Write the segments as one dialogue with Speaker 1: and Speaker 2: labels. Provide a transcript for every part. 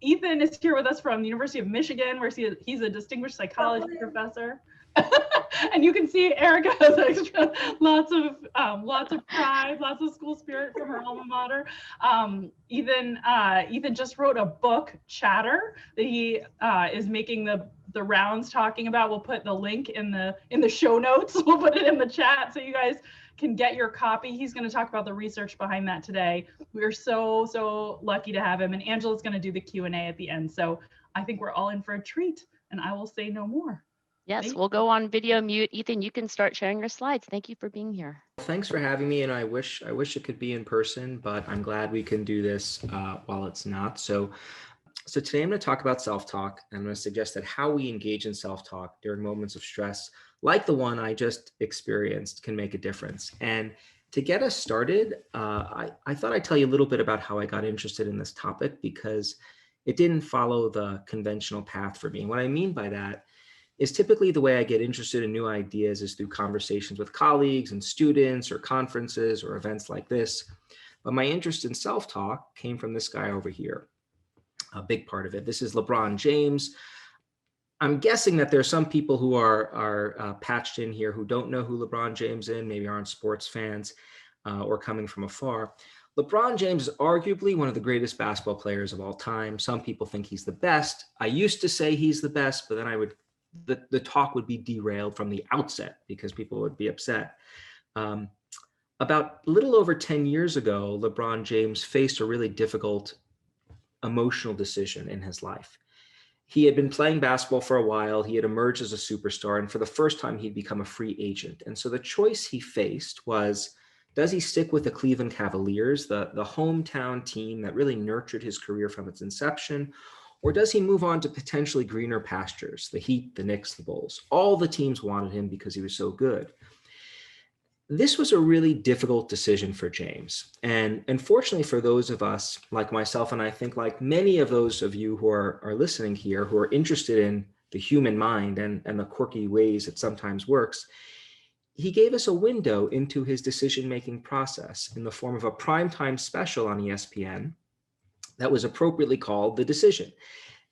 Speaker 1: Ethan is here with us from the University of Michigan, where he's a distinguished psychology professor. And you can see Erica has extra, lots of pride, lots of school spirit from her alma mater. Ethan just wrote a book, Chatter, that he is making the rounds talking about. We'll put the link in the show notes. We'll put it in the chat so you guys can get your copy. He's going to talk about the research behind that today. We're so lucky to have him, and Angela's going to do the Q&A at the end. So I think we're all in for a treat, and I will say no more.
Speaker 2: Yes, we'll go on video mute. Ethan, you can start sharing your slides. Thank you for being here.
Speaker 3: Thanks for having me, and I wish it could be in person, but I'm glad we can do this while it's not. So today I'm going to talk about self-talk, and I'm going to suggest that how we engage in self-talk during moments of stress, like the one I just experienced, can make a difference. And to get us started, I thought I'd tell you a little bit about how I got interested in this topic, because it didn't follow the conventional path for me. And what I mean by that is typically the way I get interested in new ideas is through conversations with colleagues and students or conferences or events like this. But my interest in self-talk came from this guy over here, a big part of it. This is LeBron James. I'm guessing that there's some people who are patched in here who don't know who LeBron James is, maybe aren't sports fans or coming from afar. LeBron James is arguably one of the greatest basketball players of all time. Some people think he's the best. I used to say he's the best, but then the talk would be derailed from the outset because people would be upset. About a little over 10 years ago, LeBron James faced a really difficult emotional decision in his life. He had been playing basketball for a while. He had emerged as a superstar, and for the first time, he'd become a free agent. And so the choice he faced was, does he stick with the Cleveland Cavaliers, the hometown team that really nurtured his career from its inception, or does he move on to potentially greener pastures, the Heat, the Knicks, the Bulls? All the teams wanted him because he was so good. This was a really difficult decision for James. And unfortunately for those of us like myself, and I think like many of those of you who are listening here who are interested in the human mind and the quirky ways it sometimes works, he gave us a window into his decision-making process in the form of a primetime special on ESPN that was appropriately called The Decision.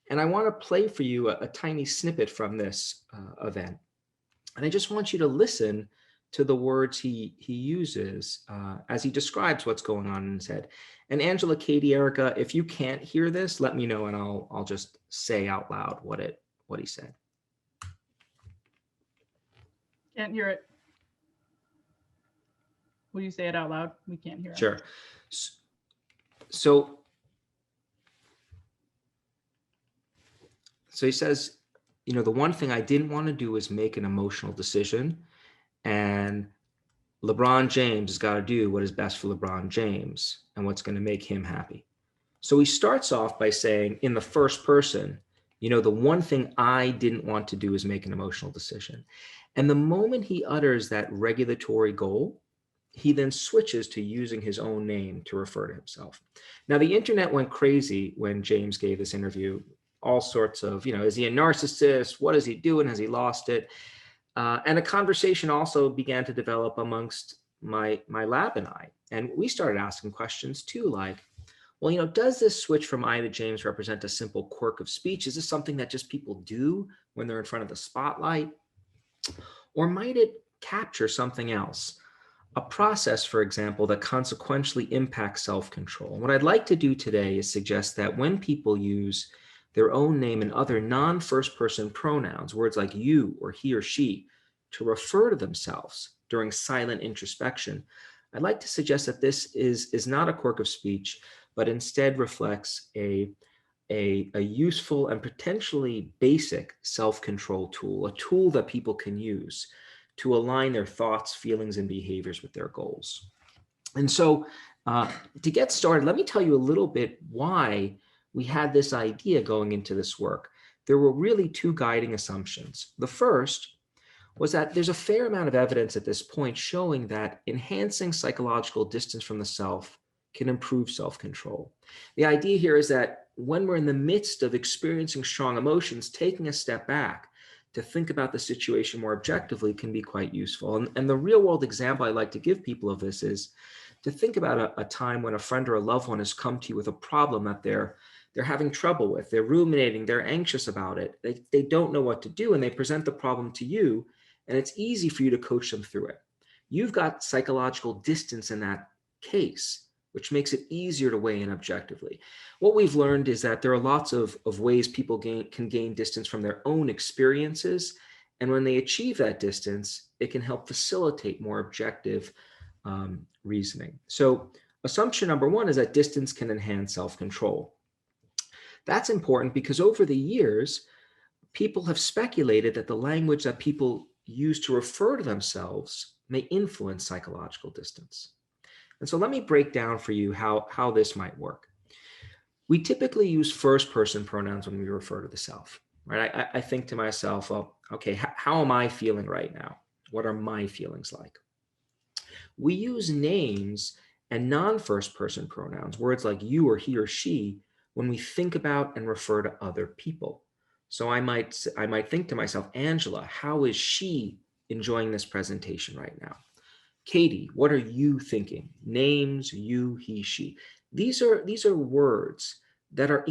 Speaker 3: And I want to play for you a tiny snippet from this event. And I just want you to listen to the words he uses as he describes what's going on in his head. And Angela, Katie, Erica, if you can't hear this, let me know and I'll just say out loud what he said.
Speaker 1: Can't hear it. Will you say it out loud? We can't hear it.
Speaker 3: Sure. So he says, the one thing I didn't want to do is make an emotional decision. And LeBron James has got to do what is best for LeBron James and what's going to make him happy. So he starts off by saying in the first person, the one thing I didn't want to do is make an emotional decision. And the moment he utters that regulatory goal, he then switches to using his own name to refer to himself. Now, the internet went crazy when James gave this interview. All sorts of, is he a narcissist? What is he doing? Has he lost it? And a conversation also began to develop amongst my lab and I. And we started asking questions too, like, well, does this switch from I to James represent a simple quirk of speech? Is this something that just people do when they're in front of the spotlight? Or might it capture something else? A process, for example, that consequentially impacts self-control. And what I'd like to do today is suggest that when people use their own name and other non-first person pronouns, words like you or he or she, to refer to themselves during silent introspection, I'd like to suggest that this is not a quirk of speech, but instead reflects a useful and potentially basic self-control tool, a tool that people can use to align their thoughts, feelings, and behaviors with their goals. And so to get started, let me tell you a little bit why we had this idea going into this work. There were really two guiding assumptions. The first was that there's a fair amount of evidence at this point showing that enhancing psychological distance from the self can improve self-control. The idea here is that when we're in the midst of experiencing strong emotions, taking a step back to think about the situation more objectively can be quite useful. And the real world example I like to give people of this is to think about a time when a friend or a loved one has come to you with a problem that they're they're having trouble with, they're ruminating, they're anxious about it, they don't know what to do, and they present the problem to you, and it's easy for you to coach them through it. You've got psychological distance in that case, which makes it easier to weigh in objectively. What we've learned is that there are lots of ways people can gain distance from their own experiences. And when they achieve that distance, it can help facilitate more objective reasoning. So assumption number one is that distance can enhance self-control. That's important because over the years, people have speculated that the language that people use to refer to themselves may influence psychological distance. And so let me break down for you how this might work. We typically use first-person pronouns when we refer to the self, right? I think to myself, oh, okay, how am I feeling right now? What are my feelings like? We use names and non-first-person pronouns, words like you or he or she, when we think about and refer to other people. So I might think to myself, Angela, how is she enjoying this presentation right now? Katie, what are you thinking? Names, you, he, she. These are words that are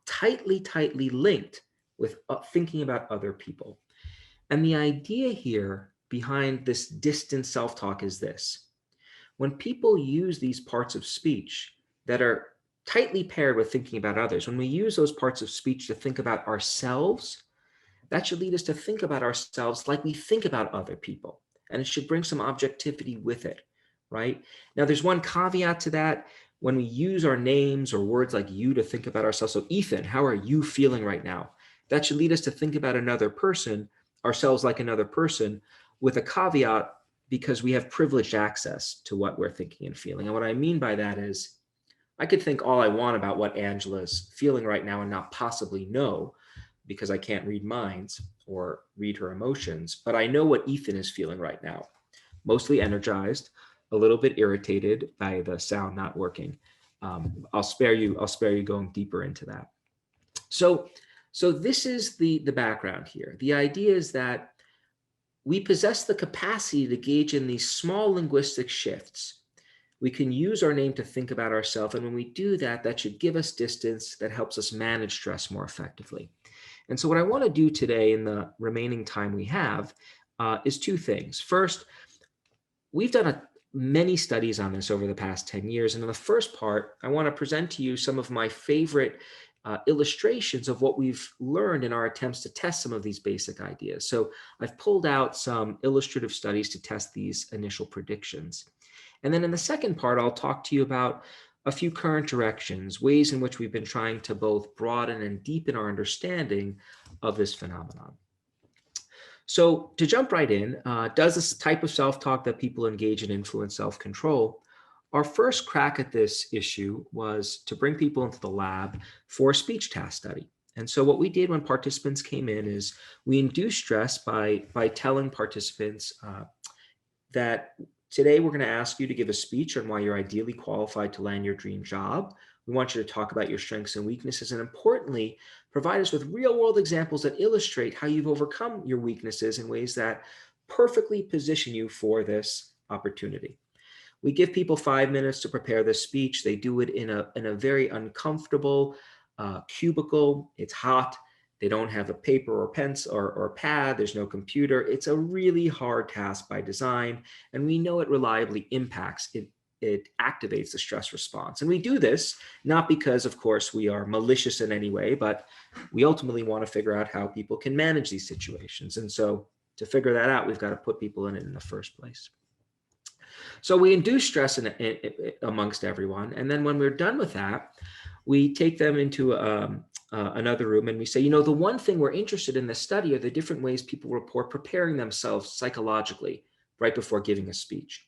Speaker 3: tightly linked with thinking about other people. And the idea here behind this distant self-talk is this. When people use these parts of speech that are tightly paired with thinking about others, when we use those parts of speech to think about ourselves, that should lead us to think about ourselves like we think about other people. And it should bring some objectivity with it, right? Now, there's one caveat to that. When we use our names or words like you to think about ourselves, so Ethan, how are you feeling right now? That should lead us to think about another person, ourselves like another person, with a caveat because we have privileged access to what we're thinking and feeling. And what I mean by that is I could think all I want about what Angela's feeling right now and not possibly know, because I can't read minds or read her emotions, but I know what Ethan is feeling right now. Mostly energized, a little bit irritated by the sound not working. I'll spare you going deeper into that. So this is the background here. The idea is that we possess the capacity to gauge in these small linguistic shifts. We can use our name to think about ourselves, and when we do that, that should give us distance that helps us manage stress more effectively. And so what I want to do today in the remaining time we have is two things. First, we've done many studies on this over the past 10 years. And in the first part, I want to present to you some of my favorite illustrations of what we've learned in our attempts to test some of these basic ideas. So I've pulled out some illustrative studies to test these initial predictions. And then in the second part, I'll talk to you about a few current directions, ways in which we've been trying to both broaden and deepen our understanding of this phenomenon. So to jump right in, does this type of self-talk that people engage in influence self-control? Our first crack at this issue was to bring people into the lab for a speech task study. And so what we did when participants came in is we induced stress by telling participants that today, we're going to ask you to give a speech on why you're ideally qualified to land your dream job. We want you to talk about your strengths and weaknesses, and importantly, provide us with real-world examples that illustrate how you've overcome your weaknesses in ways that perfectly position you for this opportunity. We give people 5 minutes to prepare this speech. They do it in a very uncomfortable cubicle. It's hot. They don't have a paper or pencil or pad. There's no computer. It's a really hard task by design, and we know it reliably impacts it. It activates the stress response. And we do this not because, of course, we are malicious in any way, but we ultimately want to figure out how people can manage these situations. And so to figure that out, we've got to put people in it in the first place. So we induce stress amongst everyone. And then when we're done with that, we take them into another room and we say, the one thing we're interested in this study are the different ways people report preparing themselves psychologically right before giving a speech.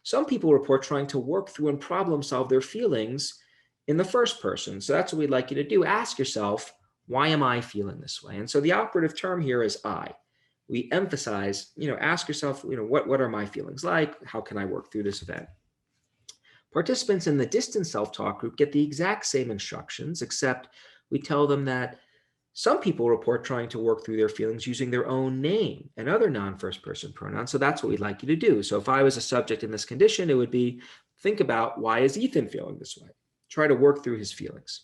Speaker 3: Some people report trying to work through and problem solve their feelings in the first person. So that's what we'd like you to do. Ask yourself, why am I feeling this way? And so the operative term here is I. We emphasize, ask yourself, what are my feelings like? How can I work through this event? Participants in the distant self-talk group get the exact same instructions, except we tell them that some people report trying to work through their feelings using their own name and other non-first person pronouns. So that's what we'd like you to do. So if I was a subject in this condition, it would be, think about, why is Ethan feeling this way? Try to work through his feelings.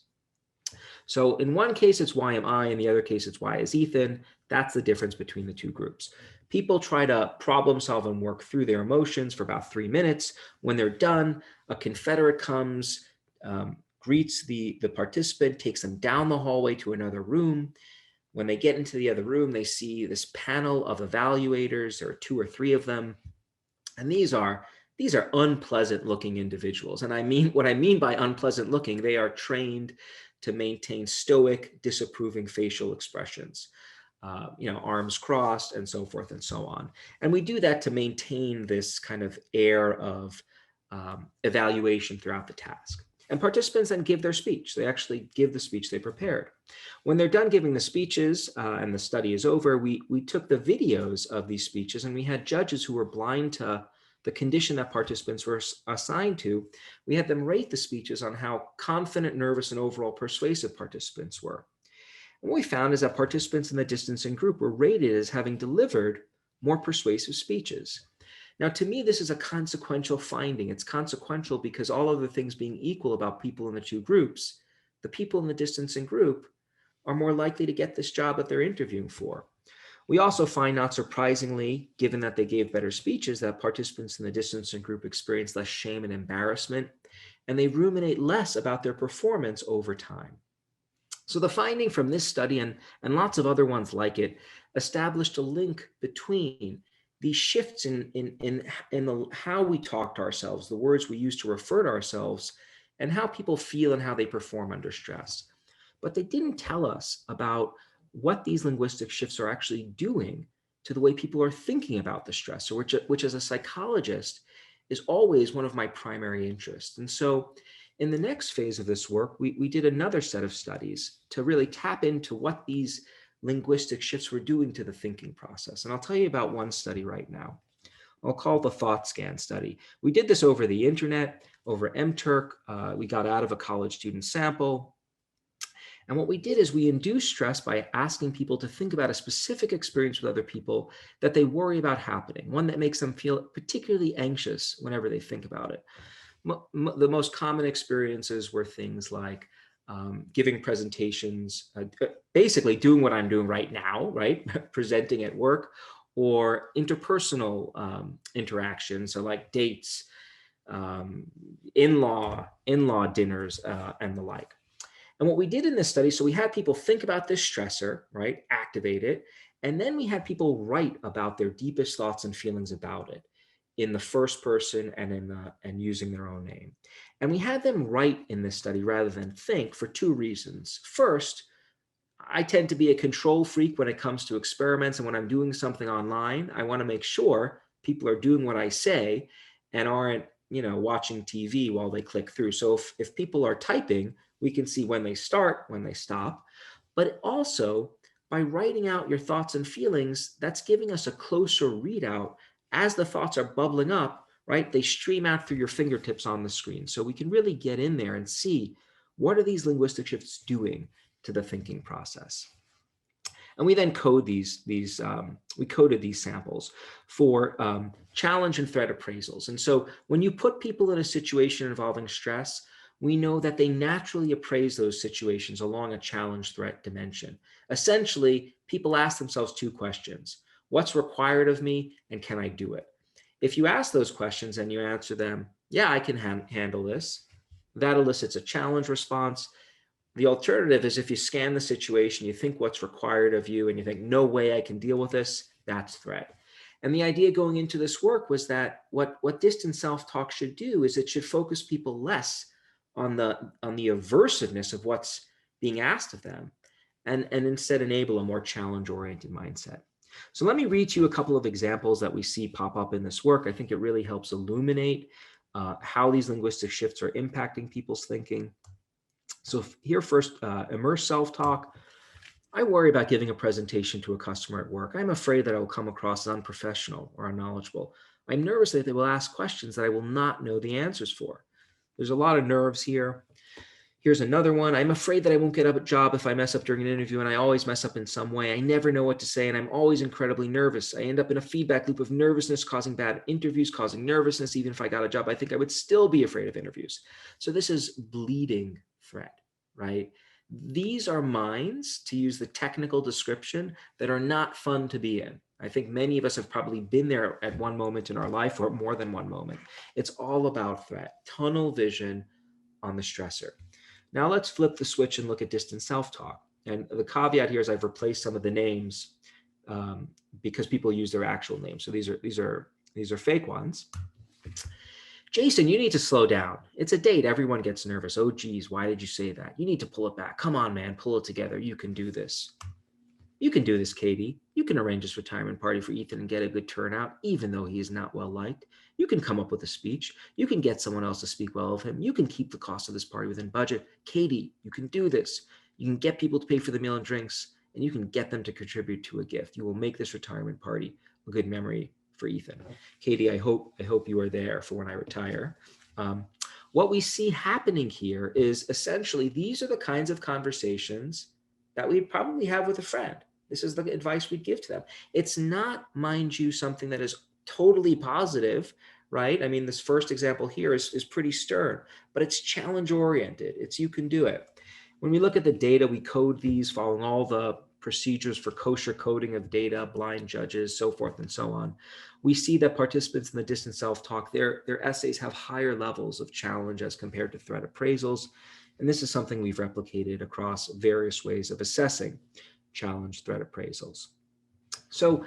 Speaker 3: So in one case, it's why am I? In the other case, it's why is Ethan? That's the difference between the two groups. People try to problem solve and work through their emotions for about 3 minutes. When they're done, a Confederate comes, greets the participant, takes them down the hallway to another room. When they get into the other room, they see this panel of evaluators. There are 2 or 3 of them. And these are unpleasant looking individuals. And what I mean by unpleasant looking, they are trained to maintain stoic, disapproving facial expressions, arms crossed and so forth and so on. And we do that to maintain this kind of air of evaluation throughout the task. And participants then give their speech. They actually give the speech they prepared. When they're done giving the speeches and the study is over, we took the videos of these speeches and we had judges who were blind to the condition that participants were assigned to. We had them rate the speeches on how confident, nervous, and overall persuasive participants were. And what we found is that participants in the distancing group were rated as having delivered more persuasive speeches. Now, to me, this is a consequential finding. It's consequential because all other things being equal about people in the two groups, the people in the distancing group are more likely to get this job that they're interviewing for. We also find, not surprisingly, given that they gave better speeches, that participants in the distancing group experience less shame and embarrassment, and they ruminate less about their performance over time. So the finding from this study and lots of other ones like it established a link between these shifts in how we talk to ourselves, the words we use to refer to ourselves, and how people feel and how they perform under stress. But they didn't tell us about what these linguistic shifts are actually doing to the way people are thinking about the stressor, which as a psychologist is always one of my primary interests. And so in the next phase of this work, we did another set of studies to really tap into what these linguistic shifts were doing to the thinking process. And I'll tell you about one study right now. I'll call it the thought scan study. We did this over the internet, over MTurk. We got out of a college student sample. And what we did is we induced stress by asking people to think about a specific experience with other people that they worry about happening, one that makes them feel particularly anxious whenever they think about it. The most common experiences were things like giving presentations, basically doing what I'm doing right now, right? Presenting at work, or interpersonal interactions, so like dates, in-law dinners, and the like. And what we did in this study, so we had people think about this stressor, right? Activate it. And then we had people write about their deepest thoughts and feelings about it in the first person and using their own name. And we had them write in this study rather than think for 2 reasons. First, I tend to be a control freak when it comes to experiments. And when I'm doing something online, I want to make sure people are doing what I say and aren't, watching TV while they click through. So if people are typing, we can see when they start, when they stop. But also, by writing out your thoughts and feelings, that's giving us a closer readout as the thoughts are bubbling up, right? They stream out through your fingertips on the screen. So we can really get in there and see what are these linguistic shifts doing to the thinking process. And we then code we coded these samples for challenge and threat appraisals. And so when you put people in a situation involving stress, we know that they naturally appraise those situations along a challenge threat dimension. Essentially, people ask themselves 2 questions. What's required of me, and can I do it? If you ask those questions and you answer them, yeah, I can handle this, that elicits a challenge response. The alternative is if you scan the situation, you think what's required of you, and you think, no way I can deal with this, that's threat. And the idea going into this work was that what distance self-talk should do is it should focus people less on the aversiveness of what's being asked of them, and instead enable a more challenge-oriented mindset. So let me read to you a couple of examples that we see pop up in this work. I think it really helps illuminate how these linguistic shifts are impacting people's thinking. So here first, immerse self-talk. I worry about giving a presentation to a customer at work. I'm afraid that I will come across as unprofessional or unknowledgeable. I'm nervous that they will ask questions that I will not know the answers for. There's a lot of nerves here. Here's another one. I'm afraid that I won't get a job if I mess up during an interview, and I always mess up in some way. I never know what to say, and I'm always incredibly nervous. I end up in a feedback loop of nervousness, causing bad interviews, causing nervousness. Even if I got a job, I think I would still be afraid of interviews. So this is bleeding threat, right? these are minds, to use the technical description, that are not fun to be in. I think many of us have probably been there at one moment in our life, or more than one moment. It's all about threat, tunnel vision on the stressor. Now let's flip the switch and look at distant self-talk. And the caveat here is I've replaced some of the names because people use their actual names. So these are fake ones. Jason, you need to slow down. It's a date. Everyone gets nervous. Oh, geez, why did you say that? You need to pull it back. Come on, man, pull it together. You can do this. You can do this, Katie. You can arrange this retirement party for Ethan and get a good turnout, even though he is not well liked. You can come up with a speech. You can get someone else to speak well of him. You can keep the cost of this party within budget. Katie, you can do this. You can get people to pay for the meal and drinks, and you can get them to contribute to a gift. You will make this retirement party a good memory for Ethan. Katie, I hope you are there for when I retire. What we see happening here is essentially these are the kinds of conversations that we probably have with a friend. This is the advice we'd give to them. It's not, mind you, something that is totally positive, right? I mean, this first example here is pretty stern, but it's challenge oriented. It's you can do it. When we look at the data, we code these following all the procedures for kosher coding of data, blind judges, so forth and so on. We see that participants in the distant self-talk, their essays have higher levels of challenge as compared to threat appraisals. And this is something we've replicated across various ways of assessing challenge threat appraisals. So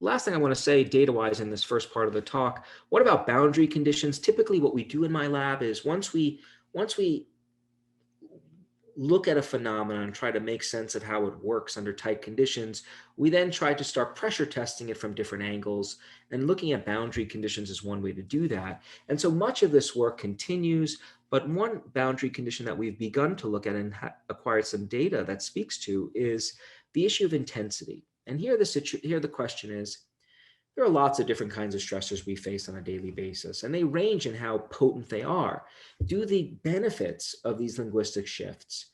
Speaker 3: last thing I want to say data-wise in this first part of the talk, what about boundary conditions? Typically what we do in my lab is once we look at a phenomenon and try to make sense of how it works under tight conditions, we then try to start pressure testing it from different angles, and looking at boundary conditions is one way to do that. And so much of this work continues, but one boundary condition that we've begun to look at and acquired some data that speaks to is the issue of intensity. And here the question is, there are lots of different kinds of stressors we face on a daily basis, and they range in how potent they are. Do the benefits of these linguistic shifts,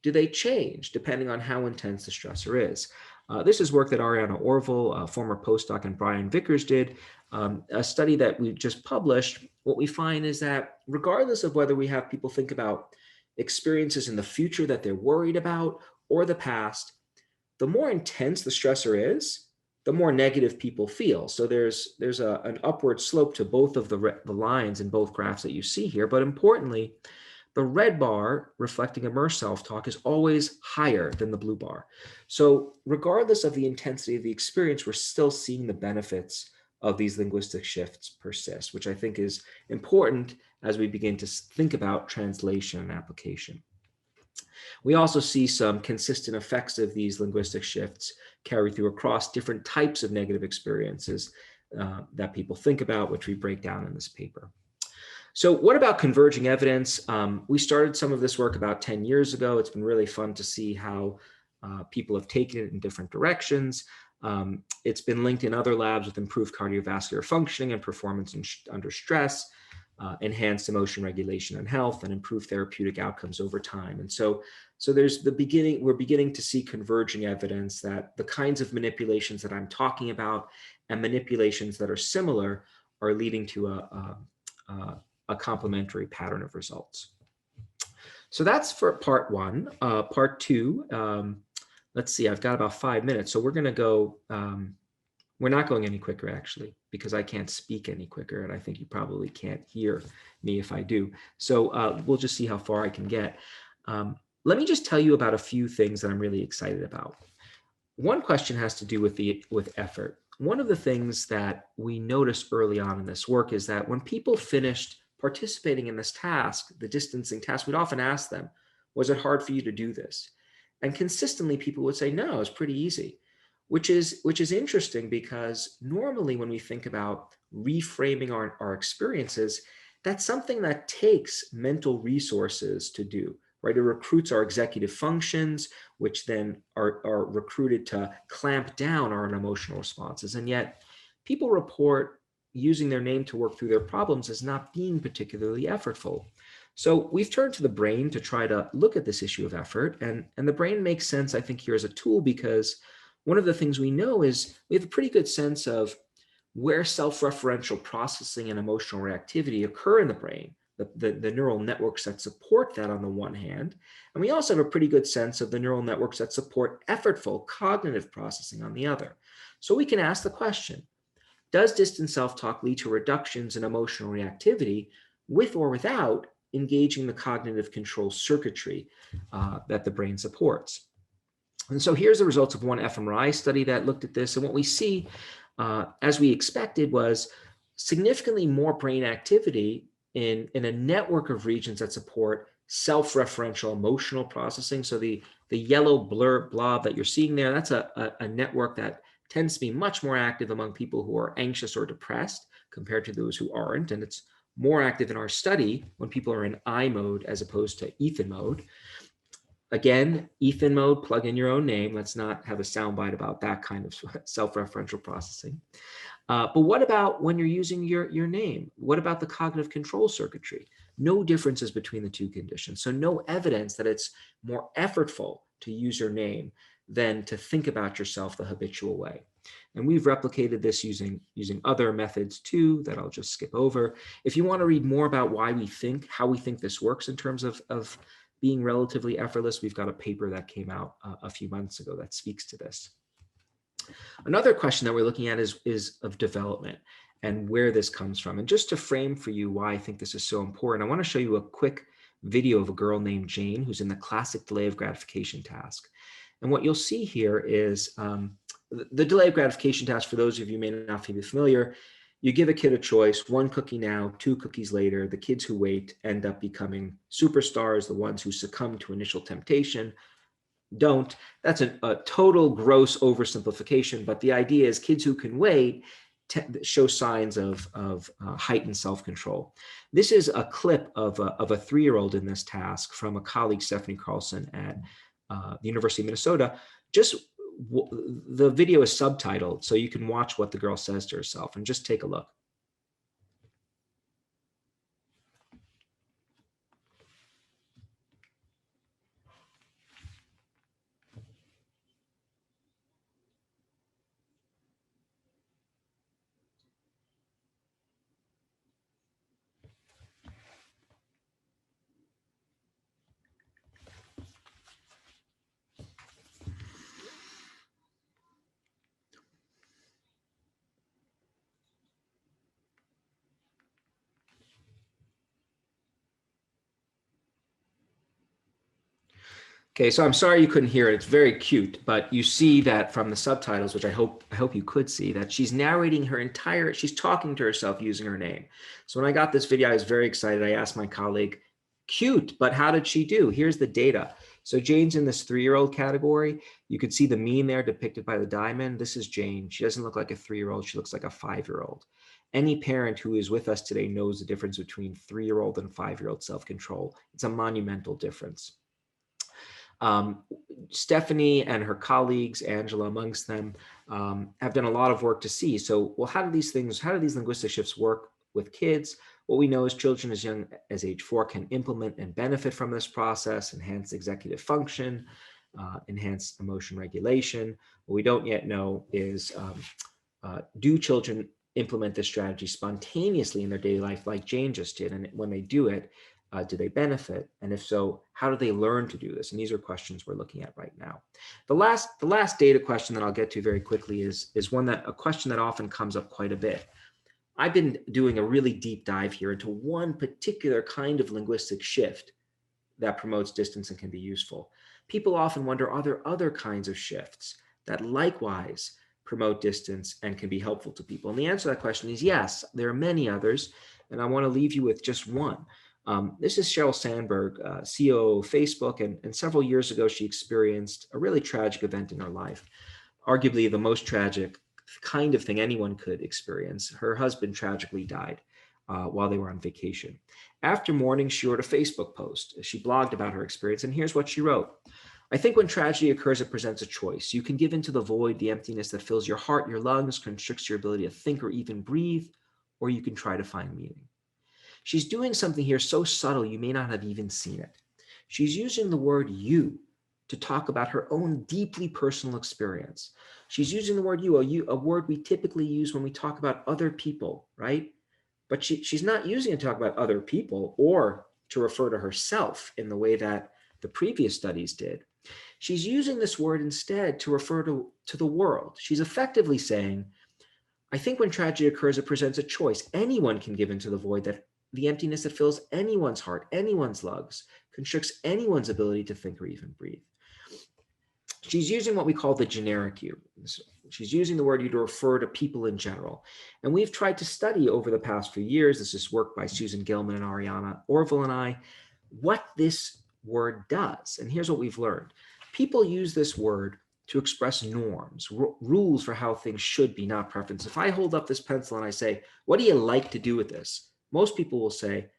Speaker 3: do they change depending on how intense the stressor is? This is work that Ariana Orville, a former postdoc, and Brian Vickers did. A study that we just published. What we find is that regardless of whether we have people think about experiences in the future that they're worried about or the past, the more intense the stressor is, the more negative people feel. So there's an upward slope to both of the lines in both graphs that you see here. But importantly, the red bar reflecting immersed self-talk is always higher than the blue bar. So regardless of the intensity of the experience, we're still seeing the benefits of these linguistic shifts persist, which I think is important as we begin to think about translation and application. We also see some consistent effects of these linguistic shifts carry through across different types of negative experiences that people think about, which we break down in this paper. So what about converging evidence? We started some of this work about 10 years ago. It's been really fun to see how people have taken it in different directions. It's been linked in other labs with improved cardiovascular functioning and performance under stress, enhanced emotion regulation and health, and improved therapeutic outcomes over time. And so there's we're beginning to see converging evidence that the kinds of manipulations that I'm talking about and manipulations that are similar are leading to a complementary pattern of results. So that's for part one. Part two, let's see, I've got about 5 minutes. So we're going to go, we're not going any quicker actually, because I can't speak any quicker, and I think you probably can't hear me if I do. So we'll just see how far I can get. Let me just tell you about a few things that I'm really excited about. One question has to do with effort. One of the things that we noticed early on in this work is that when people finished participating in this task, the distancing task, we'd often ask them, was it hard for you to do this? And consistently people would say, no, it's pretty easy, which is interesting, because normally when we think about reframing our experiences, that's something that takes mental resources to do, right? It recruits our executive functions, which then are recruited to clamp down on our emotional responses. And yet people report using their name to work through their problems as not being particularly effortful. So we've turned to the brain to try to look at this issue of effort. And the brain makes sense, I think, here as a tool, because one of the things we know is we have a pretty good sense of where self-referential processing and emotional reactivity occur in the brain, the neural networks that support that on the one hand, and we also have a pretty good sense of the neural networks that support effortful cognitive processing on the other. So we can ask the question, does distant self-talk lead to reductions in emotional reactivity with or without engaging the cognitive control circuitry that the brain supports? And so here's the results of one fMRI study that looked at this. And what we see, as we expected, was significantly more brain activity in a network of regions that support self-referential emotional processing. So the yellow blur blob that you're seeing there, that's a network that tends to be much more active among people who are anxious or depressed compared to those who aren't. And it's more active in our study when people are in I mode as opposed to Ethan mode. Again, Ethan mode, plug in your own name. Let's not have a soundbite about that kind of self-referential processing. But what about when you're using your name? What about the cognitive control circuitry? No differences between the two conditions. So no evidence that it's more effortful to use your name than to think about yourself the habitual way. And we've replicated this using other methods too that I'll just skip over. If you want to read more about why we think, how we think this works in terms of being relatively effortless, we've got a paper that came out a few months ago that speaks to this. Another question that we're looking at is of development and where this comes from. And just to frame for you why I think this is so important, I want to show you a quick video of a girl named Jane who's in the classic delay of gratification task. And what you'll see here is the delay of gratification task, for those of you who may not be familiar, you give a kid a choice, 1 cookie now, 2 cookies later. The kids who wait end up becoming superstars. The ones who succumb to initial temptation don't. That's a total gross oversimplification, but the idea is kids who can wait show signs of heightened self-control. This is a clip of a 3-year-old in this task from a colleague, Stephanie Carlson at the University of Minnesota. The video is subtitled, so you can watch what the girl says to herself and just take a look. Okay, so I'm sorry you couldn't hear it. It's very cute, but you see that from the subtitles, which I hope you could see, that she's narrating her entire, she's talking to herself using her name. So when I got this video, I was very excited. I asked my colleague, cute, but how did she do? Here's the data. So Jane's in this 3-year-old category. You could see the mean there depicted by the diamond. This is Jane. She doesn't look like a 3-year-old. She looks like a 5-year-old. Any parent who is with us today knows the difference between 3-year-old and 5-year-old self-control. It's a monumental difference. Stephanie and her colleagues, Angela amongst them, have done a lot of work to see. So, well, how do these linguistic shifts work with kids? What we know is children as young as age 4 can implement and benefit from this process, enhance executive function, enhance emotion regulation. What we don't yet know is, do children implement this strategy spontaneously in their daily life like Jane just did? And when they do it, do they benefit? And if so, how do they learn to do this? And these are questions we're looking at right now. The last data question that I'll get to very quickly is a question that often comes up quite a bit. I've been doing a really deep dive here into one particular kind of linguistic shift that promotes distance and can be useful. People often wonder, are there other kinds of shifts that likewise promote distance and can be helpful to people? And the answer to that question is yes, there are many others, and I want to leave you with just one. This is Sheryl Sandberg, CEO of Facebook, and several years ago, she experienced a really tragic event in her life, arguably the most tragic kind of thing anyone could experience. Her husband tragically died while they were on vacation. After mourning, she wrote a Facebook post. She blogged about her experience, and here's what she wrote. I think when tragedy occurs, it presents a choice. You can give into the void, the emptiness that fills your heart, your lungs, constricts your ability to think or even breathe, or you can try to find meaning. She's doing something here so subtle you may not have even seen it. She's using the word you to talk about her own deeply personal experience. She's using the word you, a word we typically use when we talk about other people, right? but she's not using it to talk about other people or to refer to herself in the way that the previous studies did. She's using this word instead to refer to the world. She's effectively saying, I think when tragedy occurs, it presents a choice. Anyone can give into the void, that the emptiness that fills anyone's heart, anyone's lungs, constricts anyone's ability to think or even breathe. She's using what we call the generic you. She's using the word you to refer to people in general. And we've tried to study over the past few years, this is work by Susan Gilman and Ariana Orville and I, what this word does. And here's what we've learned. People use this word to express norms, rules for how things should be, not preference. If I hold up this pencil and I say, what do you like to do with this? Most people will say,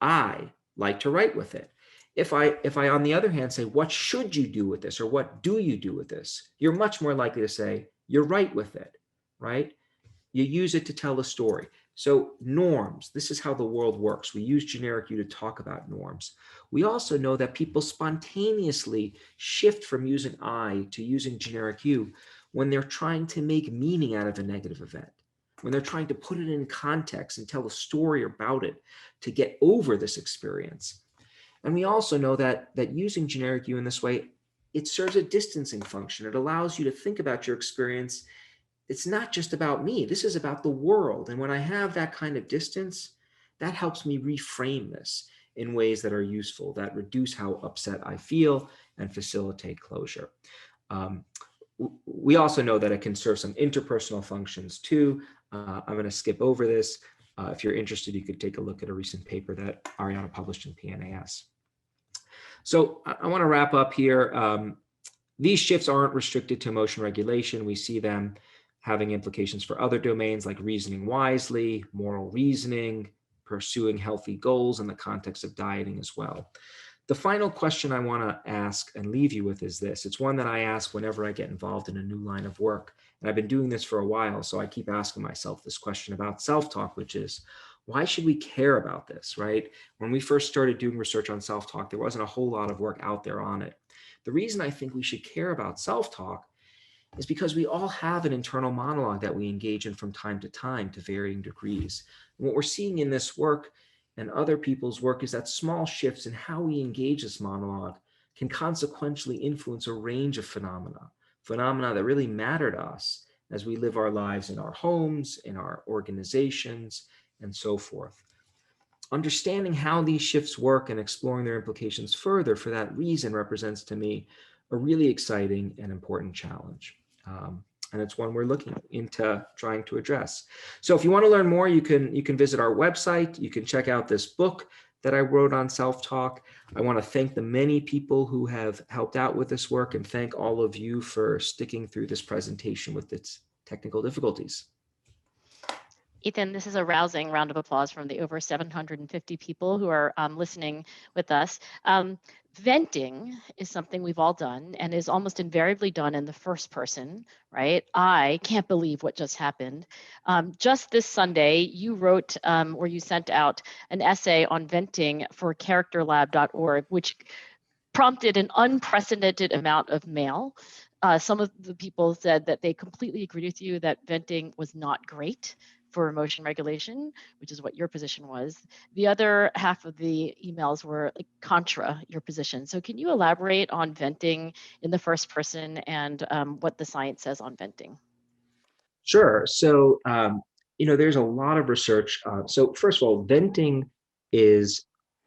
Speaker 3: I like to write with it. If I, on the other hand, say, what should you do with this? Or what do you do with this? You're much more likely to say, you're right with it, right? You use it to tell a story. So norms, this is how the world works. We use generic you to talk about norms. We also know that people spontaneously shift from using I to using generic you when they're trying to make meaning out of a negative event, when they're trying to put it in context and tell a story about it to get over this experience. And we also know that using generic you in this way, it serves a distancing function. It allows you to think about your experience. It's not just about me. This is about the world. And when I have that kind of distance, that helps me reframe this in ways that are useful, that reduce how upset I feel and facilitate closure. We also know that it can serve some interpersonal functions too. I'm going to skip over this. If you're interested, you could take a look at a recent paper that Ariana published in PNAS. So I want to wrap up here. These shifts aren't restricted to emotion regulation. We see them having implications for other domains like reasoning wisely, moral reasoning, pursuing healthy goals in the context of dieting as well. The final question I want to ask and leave you with is this. It's one that I ask whenever I get involved in a new line of work. And I've been doing this for a while, so I keep asking myself this question about self-talk, which is, why should we care about this, right? When we first started doing research on self-talk, there wasn't a whole lot of work out there on it. The reason I think we should care about self-talk is because we all have an internal monologue that we engage in from time to varying degrees. And what we're seeing in this work and other people's work is that small shifts in how we engage this monologue can consequentially influence a range of phenomena that really matter to us as we live our lives in our homes, in our organizations, and so forth. Understanding how these shifts work and exploring their implications further for that reason represents to me a really exciting and important challenge. And it's one we're looking into trying to address. So if you want to learn more, you can visit our website. You can check out this book that I wrote on self-talk. I want to thank the many people who have helped out with this work and thank all of you for sticking through this presentation with its technical difficulties.
Speaker 2: Ethan, this is a rousing round of applause from the over 750 people who are listening with us. Venting is something we've all done and is almost invariably done in the first person, right? I can't believe what just happened. Just this Sunday, you wrote or you sent out an essay on venting for characterlab.org, which prompted an unprecedented amount of mail. Some of the people said that they completely agreed with you that venting was not great for emotion regulation, which is what your position was. The other half of the emails were like contra your position. So can you elaborate on venting in the first person and what the science says on venting?
Speaker 3: Sure. So, there's a lot of research. So first of all, venting is,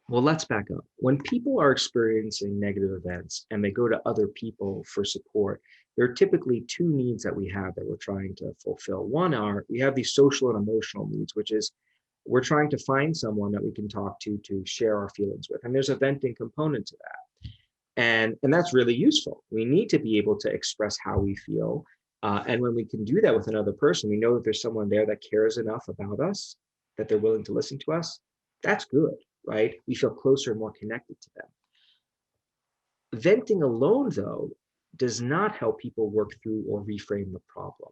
Speaker 3: well, let's back up. When people are experiencing negative events and they go to other people for support, there are typically two needs that we have that we're trying to fulfill. One are, we have these social and emotional needs, which is we're trying to find someone that we can talk to share our feelings with. And there's a venting component to that. And that's really useful. We need to be able to express how we feel. And when we can do that with another person, we know that there's someone there that cares enough about us, that they're willing to listen to us. That's good, right? We feel closer and more connected to them. Venting alone, though, does not help people work through or reframe the problem.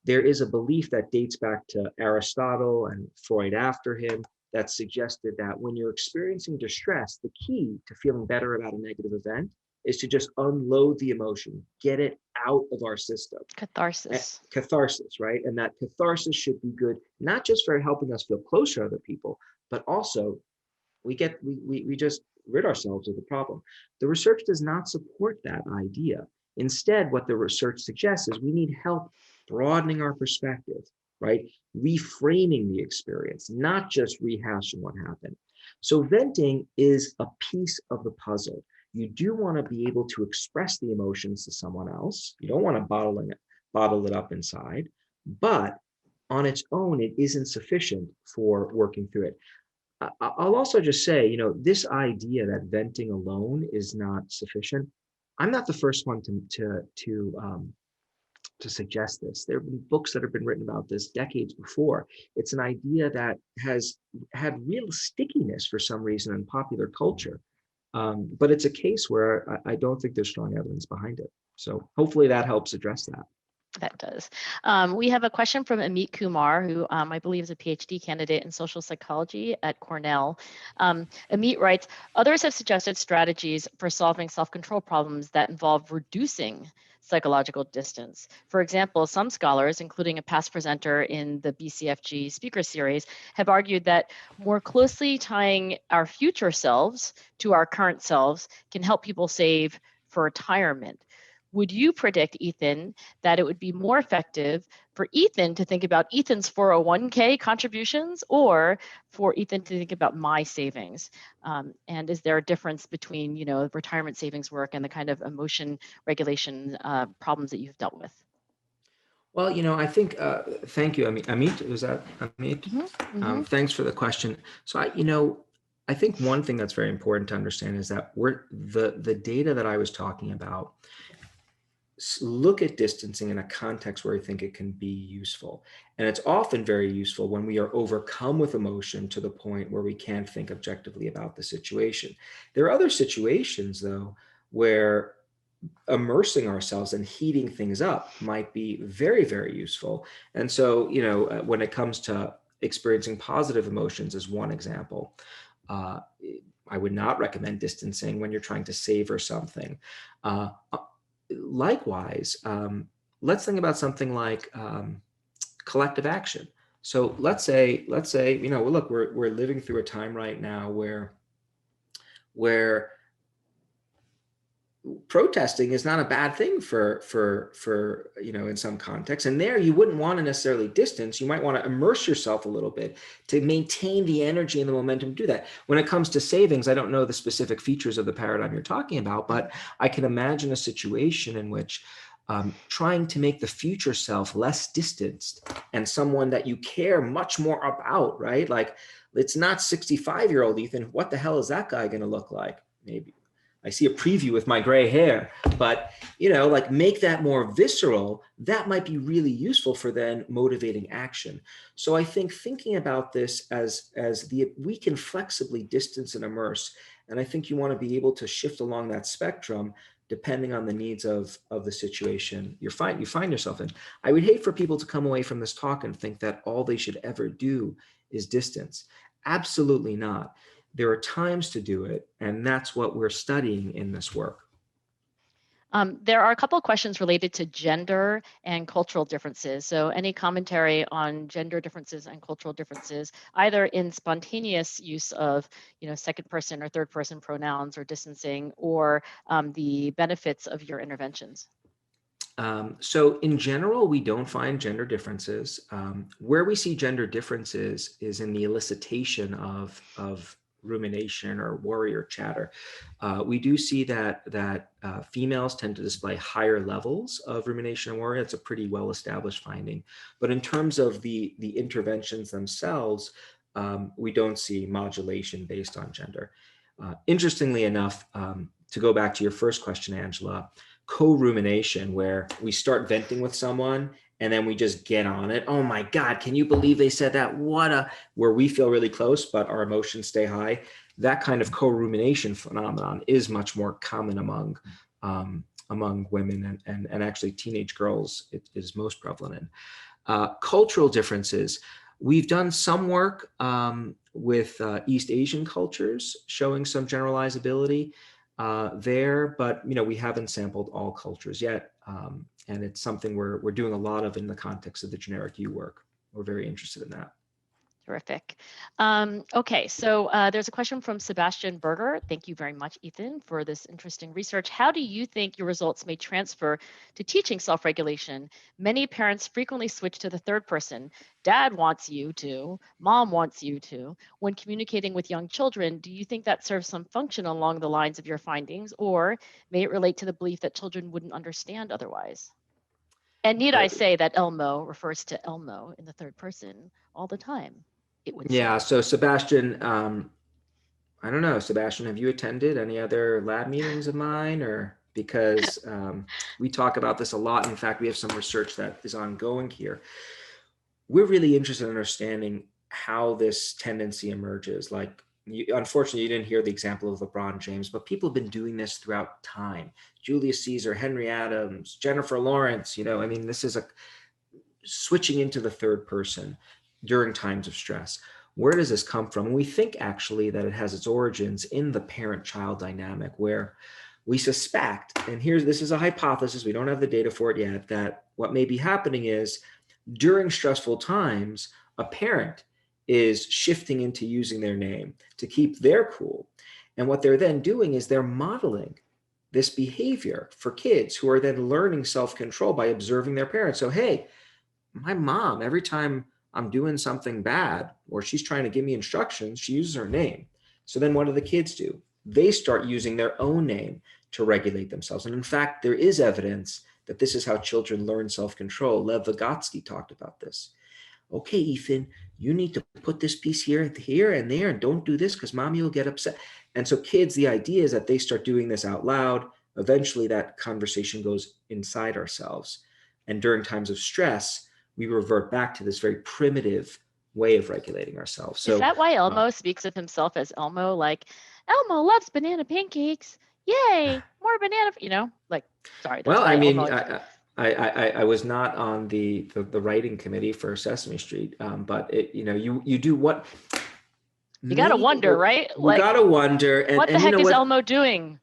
Speaker 3: There is a belief that dates back to Aristotle and Freud after him that suggested that when you're experiencing distress, the key to feeling better about a negative event is to just unload the emotion, get it out of our system. Catharsis, right? And that catharsis should be good, not just for helping us feel closer to other people, but also we just rid ourselves of the problem. The research does not support that idea. Instead, what the research suggests is we need help broadening our perspective, right? Reframing the experience, not just rehashing what happened. So venting is a piece of the puzzle. You do want to be able to express the emotions to someone else. You don't want to bottle it up inside, but on its own, it isn't sufficient for working through it. I'll also just say, this idea that venting alone is not sufficient. I'm not the first one to suggest this. There have been books that have been written about this decades before. It's an idea that has had real stickiness for some reason in popular culture. But it's a case where I don't think there's strong evidence behind it. So hopefully that helps address that.
Speaker 2: That does. We have a question from Amit Kumar, who I believe is a PhD candidate in social psychology at Cornell. Amit writes, others have suggested strategies for solving self-control problems that involve reducing psychological distance. For example, some scholars, including a past presenter in the BCFG speaker series, have argued that more closely tying our future selves to our current selves can help people save for retirement. Would you predict, Ethan, that it would be more effective for Ethan to think about Ethan's 401k contributions or for Ethan to think about my savings? And is there a difference between, retirement savings work and the kind of emotion regulation problems that you've dealt with?
Speaker 3: Well, I think, thank you, Amit. Was that Amit?
Speaker 2: Mm-hmm. Mm-hmm.
Speaker 3: Thanks for the question. So I think one thing that's very important to understand is that the data that I was talking about look at distancing in a context where I think it can be useful. And it's often very useful when we are overcome with emotion to the point where we can't think objectively about the situation. There are other situations, though, where immersing ourselves and heating things up might be very, very useful. And so, when it comes to experiencing positive emotions as one example, I would not recommend distancing when you're trying to savor something. Likewise, let's think about something like collective action. So let's say, look, we're living through a time right now where protesting is not a bad thing for in some contexts. And there you wouldn't want to necessarily distance. You might want to immerse yourself a little bit to maintain the energy and the momentum to do that. When it comes to savings, I don't know the specific features of the paradigm you're talking about, but I can imagine a situation in which trying to make the future self less distanced and someone that you care much more about, right? Like, it's not 65-year-old Ethan. What the hell is that guy going to look like? Maybe I see a preview with my gray hair, but make that more visceral. That might be really useful for then motivating action. So I think thinking about this as we can flexibly distance and immerse, and I think you want to be able to shift along that spectrum depending on the needs of the situation you find yourself in. I would hate for people to come away from this talk and think that all they should ever do is distance. Absolutely not. There are times to do it, and that's what we're studying in this work.
Speaker 2: There are a couple of questions related to gender and cultural differences. So any commentary on gender differences and cultural differences, either in spontaneous use of second person or third person pronouns or distancing, or the benefits of your interventions?
Speaker 3: So in general, we don't find gender differences. Where we see gender differences is in the elicitation of rumination or warrior chatter. We do see that females tend to display higher levels of rumination and warrior. It's a pretty well-established finding. But in terms of the interventions themselves, we don't see modulation based on gender. Interestingly enough, to go back to your first question, Angela, co-rumination, where we start venting with someone and then we just get on it. Oh my God, can you believe they said that? Where we feel really close, but our emotions stay high. That kind of co-rumination phenomenon is much more common among women and actually teenage girls. It is most prevalent in. Cultural differences. We've done some work with East Asian cultures showing some generalizability. there, but we haven't sampled all cultures yet, and it's something we're doing a lot of in the context of the generic U work. We're very interested in that.
Speaker 2: Terrific. Okay, so there's a question from Sebastian Berger. Thank you very much, Ethan, for this interesting research. How do you think your results may transfer to teaching self-regulation? Many parents frequently switch to the third person. Dad wants you to, mom wants you to. When communicating with young children, do you think that serves some function along the lines of your findings, or may it relate to the belief that children wouldn't understand otherwise? And need I say that Elmo refers to Elmo in the third person all the time? It would
Speaker 3: Yeah, so Sebastian, I don't know, Sebastian, have you attended any other lab meetings of mine? Or because we talk about this a lot. In fact, we have some research that is ongoing here. We're really interested in understanding how this tendency emerges. Like, unfortunately, you didn't hear the example of LeBron James, but people have been doing this throughout time. Julius Caesar, Henry Adams, Jennifer Lawrence, I mean, this is a switching into the third person during times of stress. Where does this come from? We think actually that it has its origins in the parent-child dynamic, where we suspect, and this is a hypothesis, we don't have the data for it yet, that what may be happening is during stressful times, a parent is shifting into using their name to keep their cool. And what they're then doing is they're modeling this behavior for kids who are then learning self-control by observing their parents. So, hey, my mom, every time I'm doing something bad or she's trying to give me instructions, she uses her name. So then what do the kids do? They start using their own name to regulate themselves. And in fact, there is evidence that this is how children learn self-control. Lev Vygotsky talked about this. Okay, Ethan, you need to put this piece here, and there, and don't do this because mommy will get upset. And so kids, the idea is that they start doing this out loud. Eventually that conversation goes inside ourselves. And during times of stress, we revert back to this very primitive way of regulating ourselves. So,
Speaker 2: is that why Elmo speaks of himself as Elmo? Like, Elmo loves banana pancakes. Yay, more banana, sorry. That's
Speaker 3: well,
Speaker 2: why
Speaker 3: I mean,
Speaker 2: Elmo...
Speaker 3: I was not on the writing committee for Sesame Street, but you do what
Speaker 2: you gotta wonder, right?
Speaker 3: You gotta wonder. And,
Speaker 2: what the heck is Elmo doing?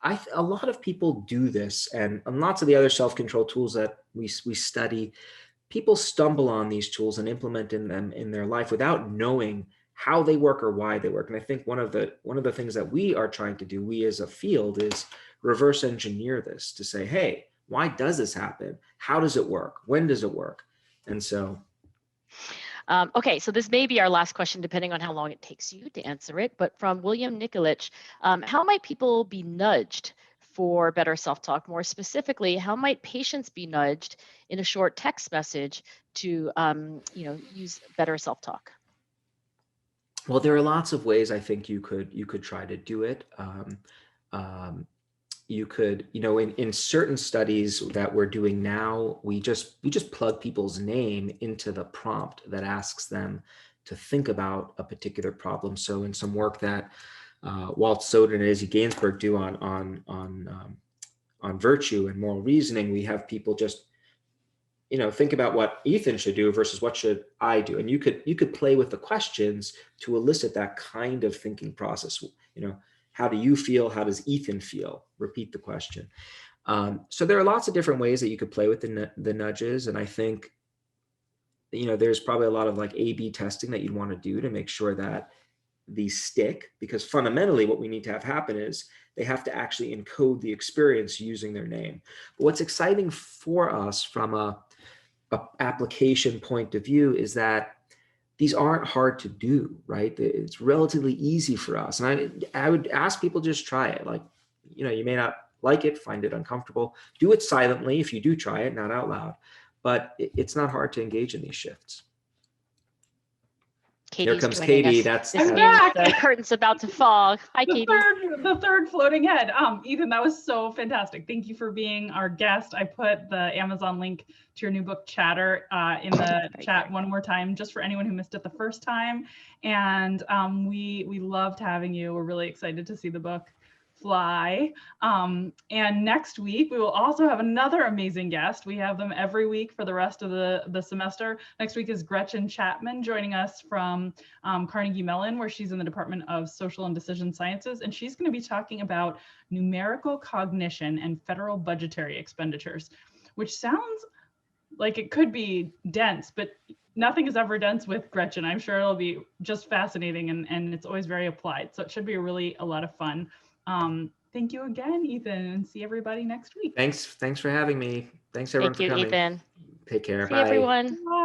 Speaker 3: A lot of people do this, and lots of the other self-control tools that we study, people stumble on these tools and implement them in their life without knowing how they work or why they work. And I think one of the things that we are trying to do, we as a field, is reverse engineer this to say, hey, why does this happen? How does it work? When does it work? And so.
Speaker 2: Okay, so this may be our last question, depending on how long it takes you to answer it. But from William Nikolich, how might people be nudged for better self-talk? More specifically, how might patients be nudged in a short text message to use better self-talk?
Speaker 3: Well, there are lots of ways I think you could try to do it. You could, in certain studies that we're doing now, we just plug people's name into the prompt that asks them to think about a particular problem. So in some work that Walt Soden and Izzy Gainsbourg do on virtue and moral reasoning, we have people just, think about what Ethan should do versus what should I do. And you could play with the questions to elicit that kind of thinking process. How do you feel? How does Ethan feel? Repeat the question. So there are lots of different ways that you could play with the nudges. And I think, there's probably a lot of like A/B testing that you'd want to do to make sure that these stick, because fundamentally what we need to have happen is they have to actually encode the experience using their name. But what's exciting for us from a application point of view is that these aren't hard to do, right? It's relatively easy for us. And I would ask people just try it. Like, you may not like it, find it uncomfortable. Do it silently if you do try it, not out loud. But it's not hard to engage in these shifts.
Speaker 2: Katie's
Speaker 3: Here comes Katie.
Speaker 2: Us.
Speaker 1: I'm back.
Speaker 2: The curtain's about to fall. Hi, Katie.
Speaker 1: The third floating head. Ethan, that was so fantastic. Thank you for being our guest. I put the Amazon link to your new book, Chatter, in the chat one more time, just for anyone who missed it the first time. And we loved having you. We're really excited to see the book fly. And next week, we will also have another amazing guest. We have them every week for the rest of the semester. Next week is Gretchen Chapman joining us from Carnegie Mellon, where she's in the Department of Social and Decision Sciences. And she's going to be talking about numerical cognition and federal budgetary expenditures, which sounds like it could be dense, but nothing is ever dense with Gretchen. I'm sure it'll be just fascinating, and it's always very applied. So it should be a lot of fun. Thank you again, Ethan, and see everybody next week.
Speaker 3: Thanks for having me. Thanks everyone for coming.
Speaker 2: Thank you, Ethan.
Speaker 3: Take care.
Speaker 2: See
Speaker 3: Bye.
Speaker 2: everyone.
Speaker 1: Bye.